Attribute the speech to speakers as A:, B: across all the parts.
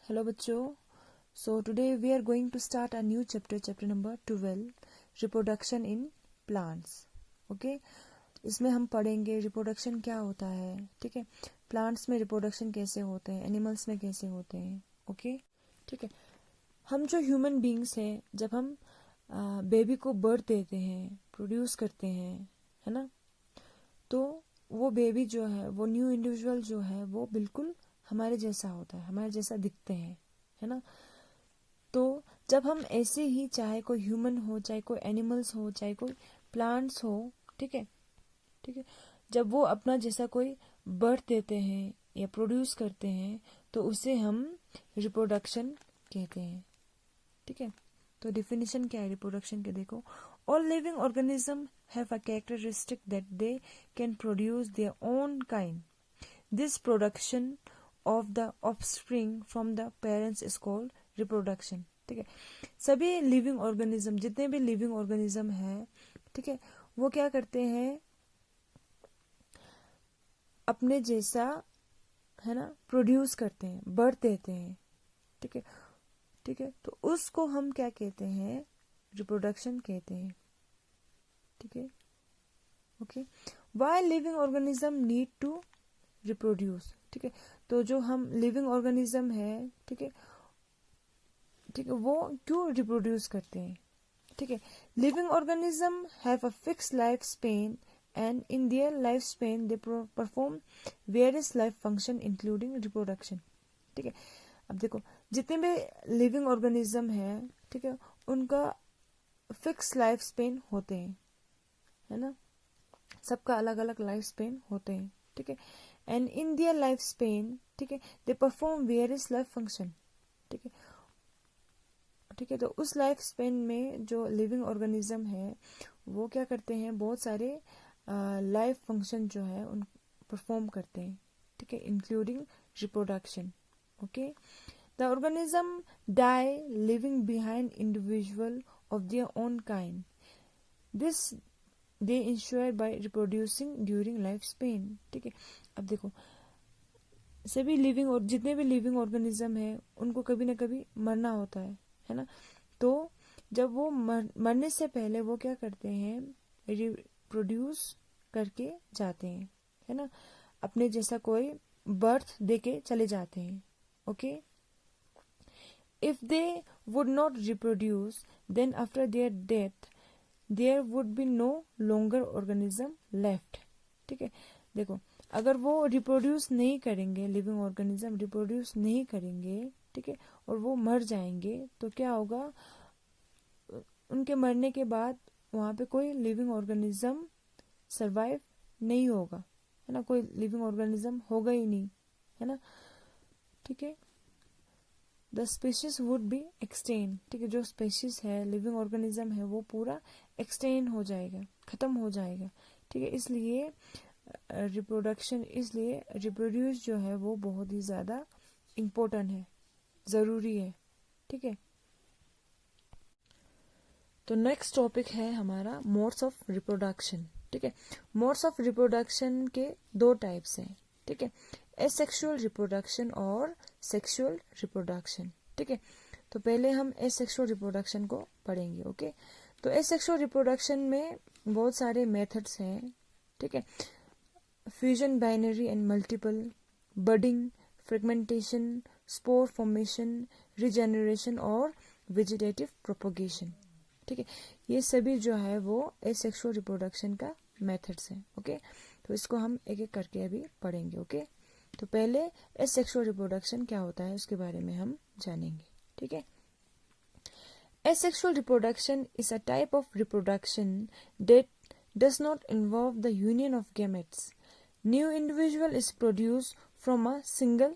A: Hello बच्चों. So today we are going to start a new chapter, chapter number 12, reproduction in plants. Okay. इसमें हम पढ़ेंगे reproduction क्या होता है. ठीक है. प्लांट्स में रिप्रोडक्शन कैसे होते हैं, एनिमल्स में कैसे होते हैं. ओके. ठीक है. हम जो ह्यूमन बींग्स हैं, जब हम बेबी को बर्थ देते हैं, प्रोड्यूस करते हैं, है ना, तो वो बेबी जो है, वो न्यू इंडिविजुअल जो है, वो बिल्कुल हमारे जैसा होता है, हमारे जैसा दिखते हैं, है ना. तो जब हम ऐसे ही, चाहे कोई ह्यूमन हो, चाहे कोई एनिमल्स हो, चाहे कोई प्लांट्स हो, ठीक है, ठीक है, जब वो अपना जैसा कोई बर्थ देते हैं या प्रोड्यूस करते हैं, तो उसे हम रिप्रोडक्शन कहते हैं. ठीक है. तो डिफिनेशन क्या है रिप्रोडक्शन के, देखो. All living organism have a characteristic that they can produce their own kind. This production of the offspring from the parents is called reproduction. ठीक है. सभी लिविंग ऑर्गेनिज्म, जितने भी लिविंग ऑर्गेनिज्म है, ठीक है, वो क्या करते हैं, अपने जैसा, है ना, प्रोड्यूस करते हैं, बर्थ देते हैं. ठीक है. ठीक है. तो उसको हम क्या कहते हैं, रिप्रोडक्शन कहते हैं. ठीक है. Okay. Why living organism need to reproduce. ठीक है. तो जो हम लिविंग ऑर्गेनिज्म है, ठीक है, ठीक है, वो क्यों रिप्रोड्यूस करते हैं. ठीक है. Living organism have a fix life span and in their life span they perform various life function including reproduction. ठीक है. अब देखो, जितने भी लिविंग ऑर्गेनिज्म है, ठीक है, उनका फिक्स लाइफ स्पेन होते हैं, है ना, सबका अलग अलग लाइफ स्पेन होते हैं. ठीक है. And in their life span, ठीक है, they perform various life function. ठीक है. ठीक है. तो उस लाइफ स्पेन में जो लिविंग ऑर्गेनिज्म है, वो क्या करते हैं, बहुत सारे लाइफ फंक्शन जो है उन परफॉर्म करते हैं. ठीक है. Including reproduction. Okay. The organism die living behind individual of their own kind. This they ensure by reproducing during life span. ठीक है. अब देखो, सभी लिविंग और जितने भी लिविंग ऑर्गेनिज्म है, उनको कभी ना कभी मरना होता है ना. तो जब वो मरने से पहले वो क्या करते हैं, रिप्रोड्यूस करके जाते हैं, है ना, अपने जैसा कोई बर्थ देके चले जाते हैं. Okay. If they would not reproduce, then after their death there would be no longer organism left. ठीक है. देखो, अगर वो रिप्रोड्यूस नहीं करेंगे, लिविंग ऑर्गेनिज्म रिप्रोड्यूस नहीं करेंगे, ठीक है, और वो मर जाएंगे, तो क्या होगा, उनके मरने के बाद वहां पे कोई लिविंग ऑर्गेनिज्म सरवाइव नहीं होगा, है ना, कोई लिविंग ऑर्गेनिज्म होगा ही नहीं, है ना. ठीक है. The species would be extend. ठीक है. जो स्पीशीज है, लिविंग ऑर्गेनिज्म है, वो पूरा एक्सटेंड हो जाएगा, खत्म हो जाएगा. ठीक है. इसलिए रिप्रोडक्शन, इसलिए रिप्रोड्यूस जो है वो बहुत ही ज्यादा इम्पोर्टेंट है, जरूरी है. ठीक है. तो नेक्स्ट टॉपिक है हमारा मोड्स ऑफ रिप्रोडक्शन. ठीक है. मोड्स ऑफ रिप्रोडक्शन के दो टाइप्स हैं. ठीक है. एसेक्सुअल रिप्रोडक्शन और सेक्सुअल रिप्रोडक्शन. ठीक है. तो पहले हम एसेक्सुअल रिप्रोडक्शन को पढ़ेंगे. ओके. तो एसेक्सुअल रिप्रोडक्शन में बहुत सारे मेथड्स हैं. ठीक है. Fusion, binary and multiple, budding, fragmentation, spore formation, regeneration और वेजिटेटिव प्रोपोगेशन. ठीक है. ये सभी जो है वो एसेक्सुअल रिप्रोडक्शन का मेथड्स हैं. ओके. तो इसको हम एक एक करके अभी पढ़ेंगे. ओके. तो पहले एसेक्सुअल रिप्रोडक्शन क्या होता है उसके बारे में हम जानेंगे. ठीक है. Asexual reproduction is a type of reproduction that does not involve the union of gametes. New individual is produced from a single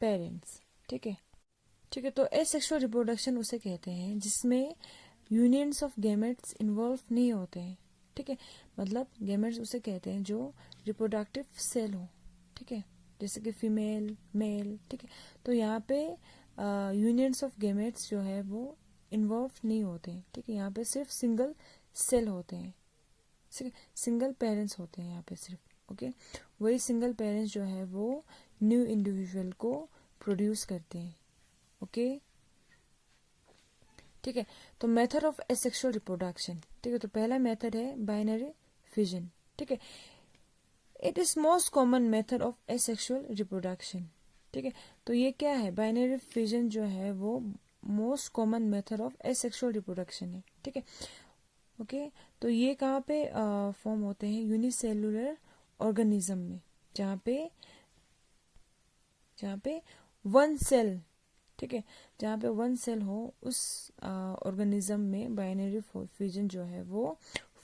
A: parents. ठीक है. ठीक है. तो asexual reproduction उसे कहते हैं जिसमें यूनियंस ऑफ गैमेट्स इन्वॉल्व नहीं होते हैं. ठीक है. मतलब गैमेट्स उसे कहते हैं जो रिप्रोडक्टिव सेल हो. ठीक है. जैसे कि फीमेल, मेल. ठीक है. तो यहाँ पे यूनियंस ऑफ गैमेट्स जो है वो इन्वॉल्व नहीं होते हैं. ठीक है. यहाँ पे सिर्फ सिंगल सेल होते हैं, सिंगल पेरेंट्स होते हैं यहाँ पे सिर्फ. ओके. वही सिंगल पेरेंट्स जो है वो न्यू इंडिविजुअल को प्रोड्यूस करते हैं. ओके, ठीक है। तो मेथड ऑफ एसेक्सुअल रिप्रोडक्शन, ठीक है। तो पहला मेथड है बाइनरी फिजन, ठीक है। It is most common method of asexual reproduction, ठीक है। तो ये क्या है, बाइनरी फिजन जो है वो most common method of asexual reproduction है, ठीक है। ओके, तो ये कहाँ पे फॉर्म होते हैं, यूनिसेलुलर ऑर्गेनिज्म में, जहाँ पे वन सेल, ठीक है, जहाँ पे वन सेल हो उस ऑर्गेनिज्म में बाइनरी फ्यूजन जो है वो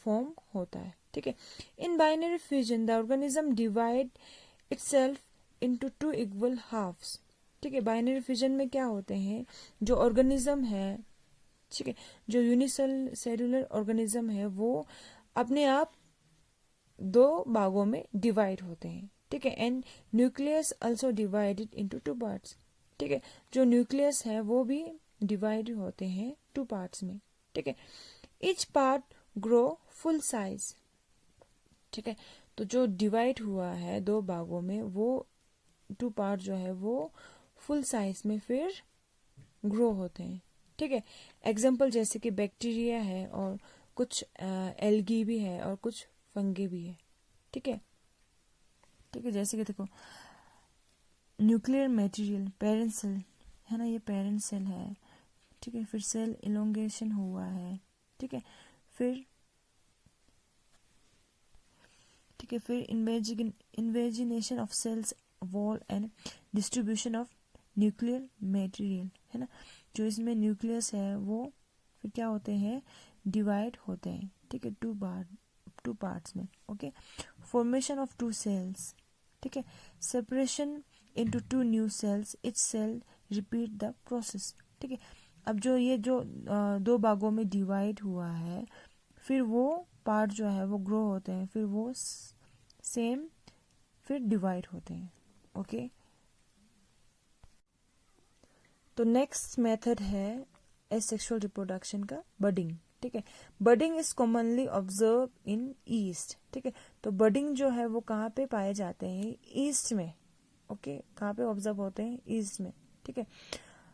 A: फॉर्म होता है, ठीक है। In binary fusion the organism divide itself into two equal halves, ठीक है। बाइनरी फ्यूजन में क्या होते हैं, जो ऑर्गेनिज्म है, ठीक है, जो यूनिसेलुलर ऑर्गेनिज्म है वो अपने आप दो भागों में डिवाइड होते हैं, ठीक है। And nucleus also divided into two parts, ठीक है। जो न्यूक्लियस है वो भी डिवाइड होते हैं टू पार्ट्स में, ठीक है। Each part grow full size, ठीक है। तो जो डिवाइड हुआ है दो भागों में, वो टू पार्ट जो है वो फुल साइज में फिर ग्रो होते हैं, ठीक है। एग्जाम्पल जैसे कि बैक्टीरिया है और कुछ एल्गी भी है और कुछ फंगी भी है, ठीक है, ठीक है। जैसे कि देखो न्यूक्लियर मटेरियल पेरेंट सेल है ना, ये पेरेंट सेल है, ठीक है। फिर सेल इलोंगेशन हुआ है, ठीक है। फिर ठीक है, फिर invagination of cells wall and distribution of nuclear material, है ना। जो इसमें न्यूक्लियस है वो फिर क्या होते हैं, डिवाइड होते हैं, ठीक है, टू पार्ट्स में, okay. Formation of two cells, ठीक है। Separation into two new cells, each cell repeat the process, ठीक है। अब जो ये जो दो भागों में डिवाइड हुआ है, फिर वो पार्ट जो है वो ग्रो होते हैं, फिर वो सेम फिर डिवाइड होते हैं, ओके। तो नेक्स्ट मेथड है एसेक्सुअल रिप्रोडक्शन का, बडिंग, ठीक है। Budding is commonly observe in east, ठीक है। तो बडिंग जो है वो कहाँ पे पाए जाते हैं, ईस्ट में, ओके। कहाँ पे ऑब्जर्व होते हैं, ईस्ट में, ठीक है।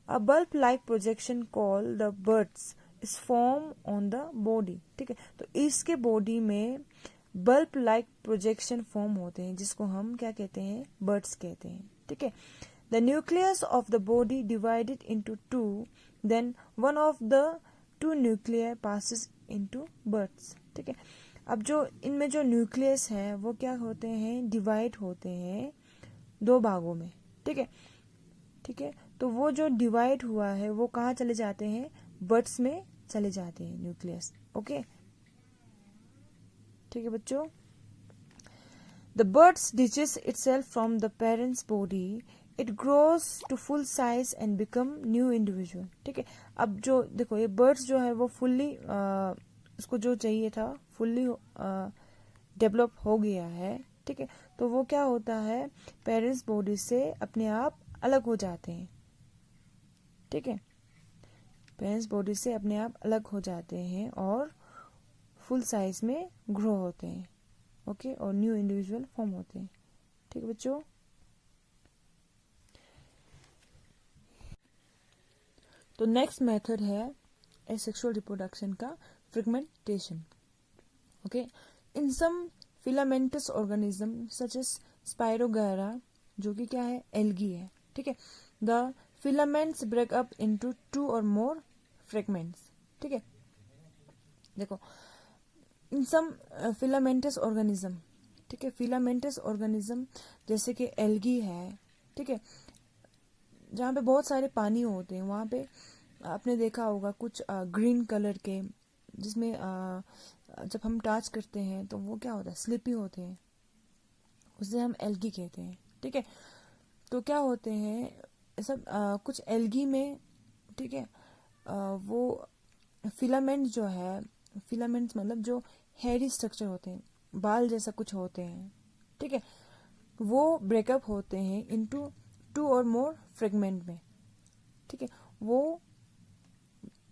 A: अ bulb like projection call the birds is form on the body, ठीक है। तो इसके बॉडी में बल्ब लाइक प्रोजेक्शन फॉर्म होते हैं, जिसको हम क्या कहते हैं, बर्ड्स कहते हैं, ठीक है। The nucleus of the body divided into two, then one of the two nuclear passes into birds, ठीक है। अब जो इनमें जो न्यूक्लियस है वो क्या होते हैं, डिवाइड होते हैं दो भागों में, ठीक है, ठीक है। तो वो जो डिवाइड हुआ है वो कहाँ चले जाते हैं, बर्ड्स में चले जाते हैं न्यूक्लियस, ओके, ठीक है बच्चों। The birds detaches itself from the parents body, it grows to full size and become new individual, ठीक है। अब जो देखो ये बर्ड्स जो है वो फुल्ली उसको जो चाहिए था फुल्ली डेवलप हो गया है, ठीक है। तो वो क्या होता है, पेरेंट्स बॉडी से अपने आप अलग हो जाते हैं, ठीक है। पेरेंट्स बॉडी से अपने आप अलग हो जाते हैं और फुल साइज में ग्रो होते हैं, ओके, और न्यू इंडिविजुअल फॉर्म होते हैं, ठीक है बच्चों। तो नेक्स्ट मेथड है एसेक्सुअल रिप्रोडक्शन का, fragmentation, okay. In some filamentous organism such as spirogyra, जो कि क्या है, एल्गी है, ठीक है। The filaments break up into two और मोर फ्रेगमेंट्स, ठीक है। देखो इन सम फिलामेंटस ऑर्गेनिज्म, ठीक है, फिलामेंटस ऑर्गेनिज्म जैसे कि एल्गी है, ठीक है, जहाँ पे बहुत सारे पानी होते हैं, वहाँ पे आपने देखा होगा कुछ ग्रीन कलर के, जिसमें जब हम टच करते हैं तो वो क्या होता है, स्लिपी होते हैं, उसे हम एल्गी कहते हैं, ठीक है। तो क्या होते हैं सब कुछ एल्गी में, ठीक है, वो फिलामेंट जो है, फिलामेंट्स मतलब जो हेयरी स्ट्रक्चर होते हैं, बाल जैसा कुछ होते हैं, ठीक है, वो ब्रेकअप होते हैं इनटू टू और मोर फ्रेगमेंट में, ठीक है। वो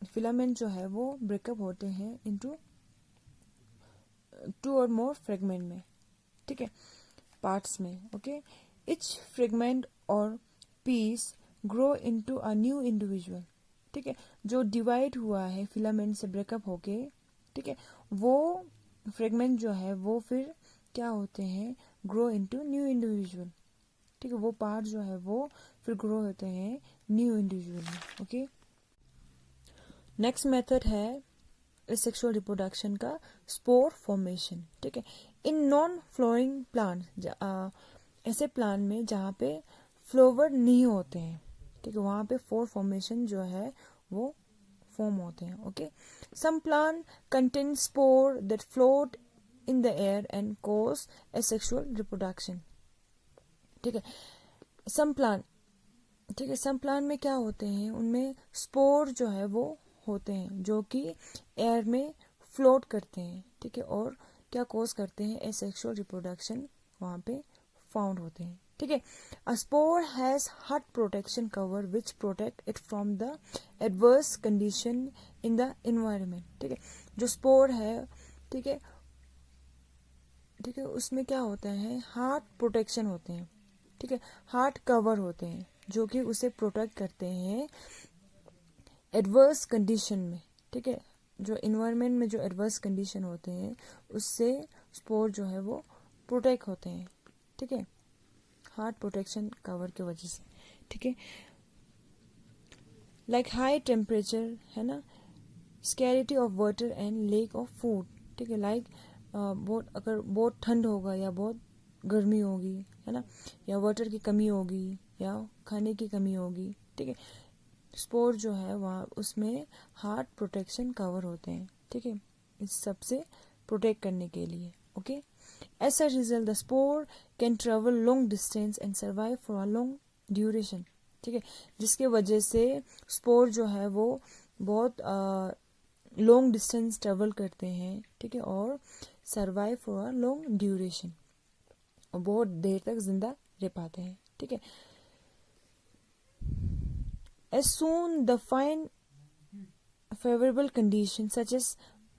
A: फिलामेंट जो है वो ब्रेकअप होते हैं इनटू टू और मोर फ्रेगमेंट में, ठीक है, पार्ट्स में, ओके। इच फ्रेगमेंट और piece grow into a new individual, ठीक है, जो डिवाइड हुआ है फिलामेंट से ब्रेकअप होके, ठीक है, वो फ्रेगमेंट जो है वो फिर क्या होते हैं, ग्रो इनटू न्यू इंडिविजुअल, ठीक है, वो पार्ट जो है वो फिर ग्रो होते हैं न्यू इंडिविजुअल में। ओके, नेक्स्ट मेथड है सेक्सुअल रिप्रोडक्शन का स्पोर फॉर्मेशन, ठीक है। इन नॉन फ्लोरिंग प्लांट, ऐसे प्लांट में जहाँ पे फ्लावर नहीं होते हैं, ठीक है, वहाँ पे स्पोर फॉर्मेशन जो है वो फॉर्म होते हैं। Okay, some plant contain spore that float in the air and cause asexual reproduction, ठीक है। सम प्लांट, ठीक है, सम प्लांट में क्या होते हैं, उनमें स्पोर जो है वो होते हैं जो कि एयर में फ्लोट करते हैं, ठीक है, और क्या कॉज करते हैं, एसेक्सुअल रिप्रोडक्शन वहाँ पे फाउंड होते हैं, ठीक है। अ spore has hard protection cover which protect it from the adverse condition in the environment, ठीक है। जो स्पोर है, ठीक है, ठीक है, उसमें क्या होता है, हार्ड प्रोटेक्शन होते हैं, ठीक है, हार्ड कवर होते हैं जो कि उसे प्रोटेक्ट करते हैं एडवर्स कंडीशन में, ठीक है, जो इन्वायरमेंट में जो एडवर्स कंडीशन होते हैं उससे स्पोर जो है वो प्रोटेक्ट होते हैं, ठीक है, हार्ड प्रोटेक्शन कवर की वजह से, ठीक है। लाइक हाई टेम्परेचर, है ना, scarcity of water and lack of food, ठीक है, लाइक बहुत, अगर बहुत ठंड होगा या बहुत गर्मी होगी, है ना, या वाटर की कमी होगी या खाने की कमी होगी, ठीक है, स्पोर जो है वहाँ उसमें हार्ड प्रोटेक्शन कवर होते हैं, ठीक है, इस सब से प्रोटेक्ट करने के लिए। Okay, as a result the spore can travel long distance and survive for a long duration, ठीक है, जिसके वजह से स्पोर जो है वो बहुत लॉन्ग डिस्टेंस ट्रेवल करते हैं, ठीक है, और survive for a long duration, और बहुत देर तक जिंदा रह पाते हैं, ठीक है। As soon the find favorable conditions such as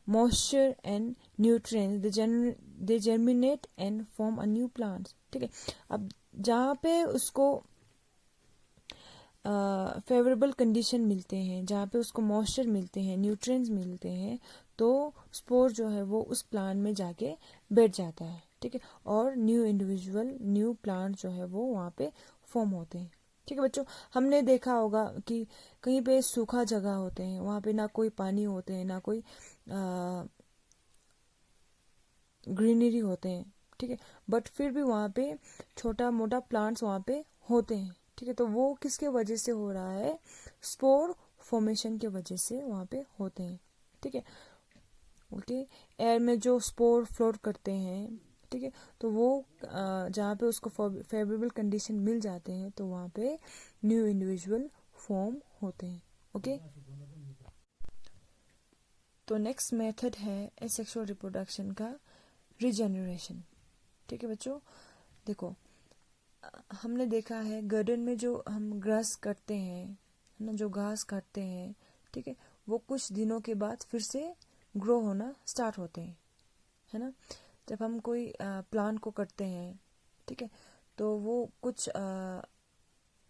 A: moisture and nutrients, they germinate and form a new plant, ठीक है। अब जहाँ पे उसको फेवरेबल कंडीशन मिलते हैं, जहाँ पे उसको मॉइस्चर मिलते हैं, न्यूट्रिएंट्स मिलते हैं, तो स्पोर जो है वो उस प्लांट में जाके बैठ जाता है, ठीक है, और न्यू इंडिविजुअल न्यू प्लांट जो है वो वहाँ पे फॉर्म होते हैं, ठीक है बच्चों। हमने देखा होगा कि कहीं पे सूखा जगह होते हैं, वहाँ पे ना कोई पानी होते हैं, ना कोई ग्रीनरी होते हैं, ठीक है, बट फिर भी वहाँ पे छोटा मोटा प्लांट्स वहाँ पे होते हैं, ठीक है, तो वो किसके वजह से हो रहा है, स्पोर फॉर्मेशन के वजह से वहाँ पे होते हैं, ठीक है। ओके, एयर में जो स्पोर फ्लोट करते हैं, ठीक है, तो वो जहाँ पे उसको फेवरेबल कंडीशन मिल जाते हैं तो वहाँ पे न्यू इंडिविजुअल फॉर्म होते हैं। ओके, तो नेक्स्ट मेथड है एसेक्सुअल रिप्रोडक्शन का रीजेनरेशन, ठीक है बच्चों। देखो, हमने देखा है गार्डन में जो हम ग्रास करते हैं, है ना, जो घास काटते हैं, ठीक है, वो कुछ दिनों के बाद फिर से ग्रो होना स्टार्ट होते हैं, है ना। जब हम कोई प्लांट को करते हैं, ठीक है, तो वो कुछ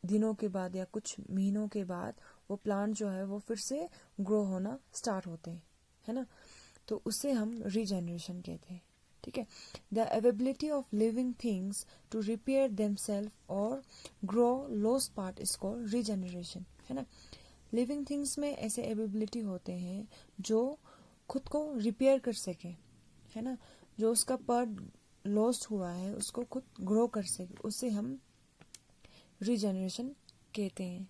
A: दिनों के बाद या कुछ महीनों के बाद वो प्लांट जो है वो फिर से ग्रो होना स्टार्ट होते हैं, है ना, तो उसे हम रीजेनरेशन कहते हैं, ठीक है। The availability of living things to repair themselves और grow lost part is called regeneration, है ना। लिविंग थिंग्स में ऐसे एबिलिटी होते हैं जो खुद को रिपेयर कर सके, है ना, जो उसका पार्ट लॉस्ट हुआ है उसको खुद ग्रो कर सके, उसे हम रीजेनरेशन कहते हैं,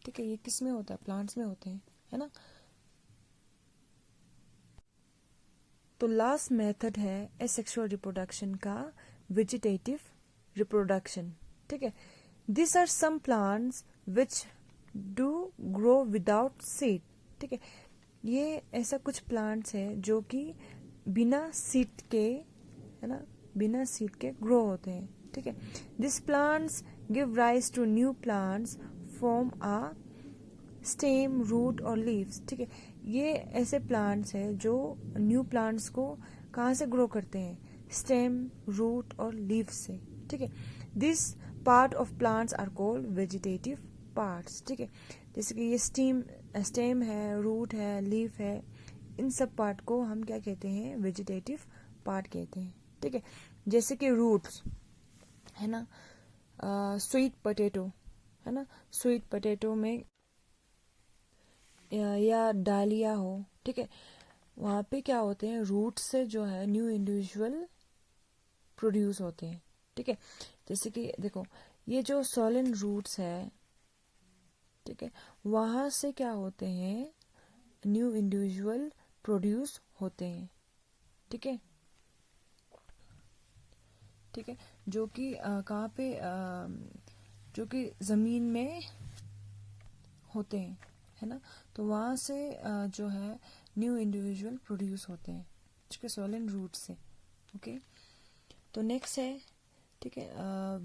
A: ठीक है। ये किस में होता है, प्लांट्स में होते हैं, है ना। तो लास्ट मेथड है एसेक्सुअल रिप्रोडक्शन का वेजिटेटिव रिप्रोडक्शन, ठीक है। This are some plants which do grow without seed, ठीक है। ये ऐसा कुछ प्लांट्स है जो कि बिना सीड के, है ना, बिना सीड के ग्रो होते हैं, ठीक है। This plants give rise to new plants from a stem, root और लीव्स, ठीक है। ये ऐसे प्लांट्स हैं जो न्यू प्लांट्स को कहाँ से ग्रो करते हैं, स्टेम, रूट और लीव्स से, ठीक है। This part of plants are called vegetative parts, ठीक है। जैसे कि ये स्टेम है, रूट है, लीफ है, इन सब पार्ट को हम क्या कहते हैं, वेजिटेटिव पार्ट कहते हैं, ठीक है। जैसे कि रूट्स है ना, स्वीट पोटैटो है ना, स्वीट पोटैटो में या डालिया हो, ठीक है, वहाँ पे क्या होते हैं, रूट से जो है न्यू इंडिविजुअल प्रोड्यूस होते हैं, ठीक है। जैसे कि देखो ये जो सोलन रूट्स है, ठीक है, वहाँ से क्या होते हैं, न्यू इंडिविजुअल प्रोड्यूस होते हैं, ठीक है, ठीक है, जो कि कहाँ पे जो कि ज़मीन में होते हैं, है ना, तो वहाँ से जो है न्यू इंडिविजुअल प्रोड्यूस होते हैं, ठीक है, सोलन रूट से, ओके। तो नेक्स्ट है, ठीक है,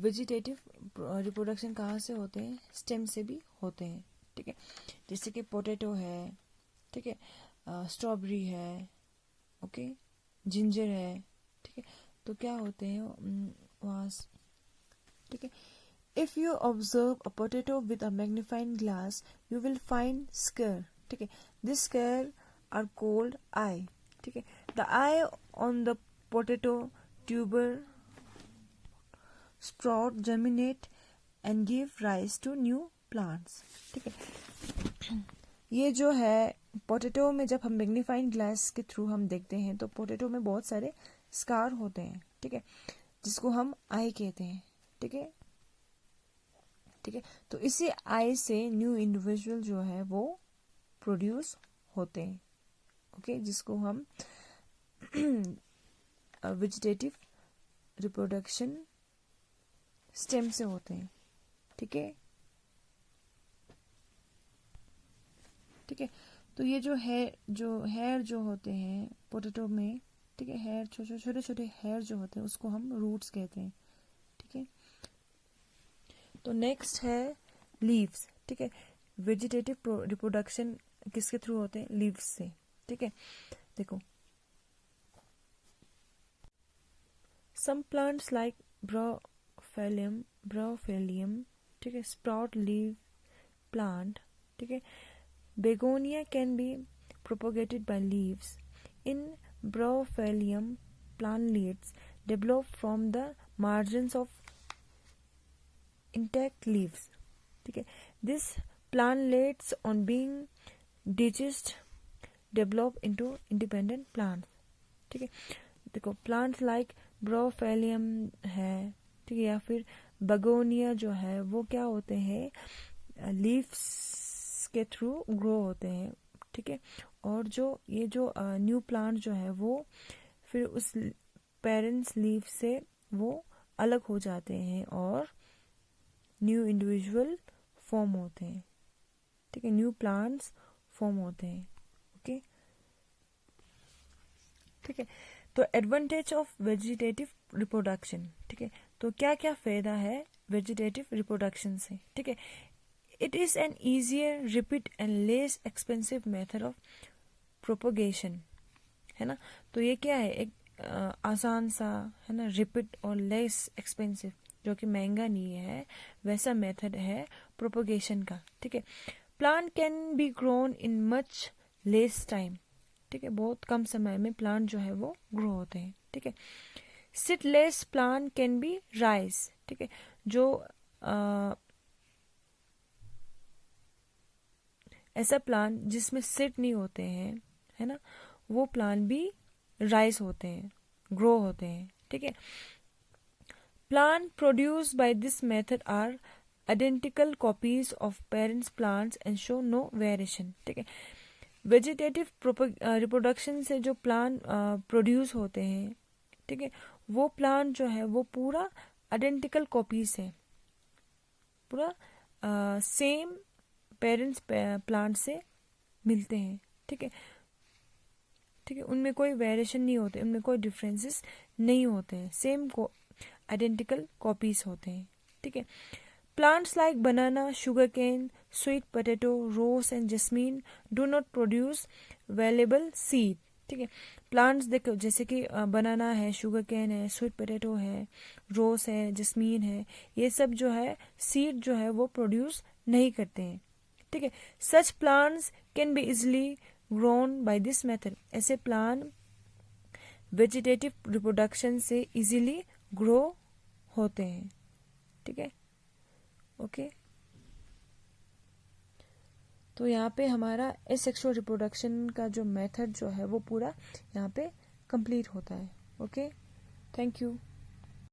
A: वेजिटेटिव रिप्रोडक्शन कहाँ से होते हैं, स्टेम से भी होते हैं, ठीक है। जैसे कि पोटैटो है, ठीक है, स्ट्रॉबेरी है, ओके, जिंजर है, ठीक है, तो क्या होते हैं वहाँ, ठीक है। If you observe a potato with a magnifying glass you will find square, ठीक है, this square are called eye, ठीक है। The eye on the potato tuber sprout, germinate and give rise to new plants, ठीक है। ये जो है potato में जब हम मैग्नीफाइंग ग्लास के थ्रू हम देखते हैं तो पोटैटो में बहुत सारे स्कार होते हैं, ठीक है, जिसको हम आई कहते हैं, ठीक है, ठीक है। तो इसी आई से न्यू इंडिविजुअल जो है वो प्रोड्यूस होते हैं, ओके, जिसको हम वेजिटेटिव रिप्रोडक्शन स्टेम से होते हैं, ठीक है, ठीक है। तो ये जो हेयर जो होते हैं पोटैटो में, ठीक है, हेयर छोटे छोटे हेयर जो होते हैं उसको हम रूट्स कहते हैं, ठीक है। तो नेक्स्ट है लीव्स, ठीक है, वेजिटेटिव रिप्रोडक्शन किसके थ्रू होते हैं, लीव्स से, ठीक है। देखो सम प्लांट्स लाइक ब्रोफेलियम, ठीक है, स्प्राउट लीव प्लांट, ठीक है, begonia can be propagated by leaves. In Brophelium, plantlets develop from the margins of intact leaves, ठीक है। This plantlets on being digested develop into independent plants, ठीक है। देखो plants like ब्रोफेलियम है, ठीक है, या फिर बेगोनिया जो है वो क्या होते हैं, लीव्स के थ्रू ग्रो होते हैं, ठीक है। और जो ये जो न्यू प्लांट जो है वो फिर उस पेरेंट्स लीव से वो अलग हो जाते हैं और न्यू इंडिविजुअल फॉर्म होते हैं, ठीक है, न्यू प्लांट्स फॉर्म होते हैं, ओके, ठीक है। तो एडवांटेज ऑफ वेजिटेटिव रिप्रोडक्शन, ठीक है, तो क्या क्या फायदा है वेजिटेटिव रिप्रोडक्शन से, ठीक है। It is an easier, repeat and less expensive method of propagation, है ना। तो ये क्या है, एक आसान सा, है ना, रिपीट और लेस एक्सपेंसिव, जो कि महंगा नहीं है, वैसा मेथड है प्रोपोगेशन का, ठीक है। Plant can be grown in much less time, ठीक है, बहुत कम समय में प्लांट जो है वो ग्रो होते हैं, ठीक है। Seedless plant can be rise, ठीक है, जो ऐसा प्लांट जिसमें सीड नहीं होते हैं, है ना, वो प्लांट भी राइज होते हैं, ग्रो होते हैं, ठीक है। Plant produce by this method are identical copies of parents plants and show no variation, ठीक है। वेजिटेटिव रिप्रोडक्शन से जो प्लांट प्रोड्यूस होते हैं, ठीक है, वो प्लांट जो है वो पूरा आइडेंटिकल कॉपीज है, पूरा सेम पेरेंट्स प्लांट से मिलते हैं, ठीक है, ठीक है, उनमें कोई वेरिएशन नहीं होते, उनमें कोई डिफरेंसेस नहीं होते हैं, सेम को आइडेंटिकल कॉपीज होते हैं, ठीक है। Plants like banana, sugarcane, sweet potato, rose and jasmine do not produce valuable seed, ठीक है। प्लांट्स देखो जैसे कि बनाना है, शुगर कैन है, स्वीट पोटैटो है, रोज है, जस्मीन है, ये सब जो है सीड जो है वो प्रोड्यूस नहीं करते हैं। ठीक है। सच plants can be easily grown by this method. ऐसे प्लांट वेजिटेटिव रिप्रोडक्शन से इजीली ग्रो होते हैं। ठीक है। ओके। तो यहाँ पे हमारा एसेक्सुअल रिप्रोडक्शन का जो मेथड जो है वो पूरा यहाँ पे कंप्लीट होता है। Okay, thank you.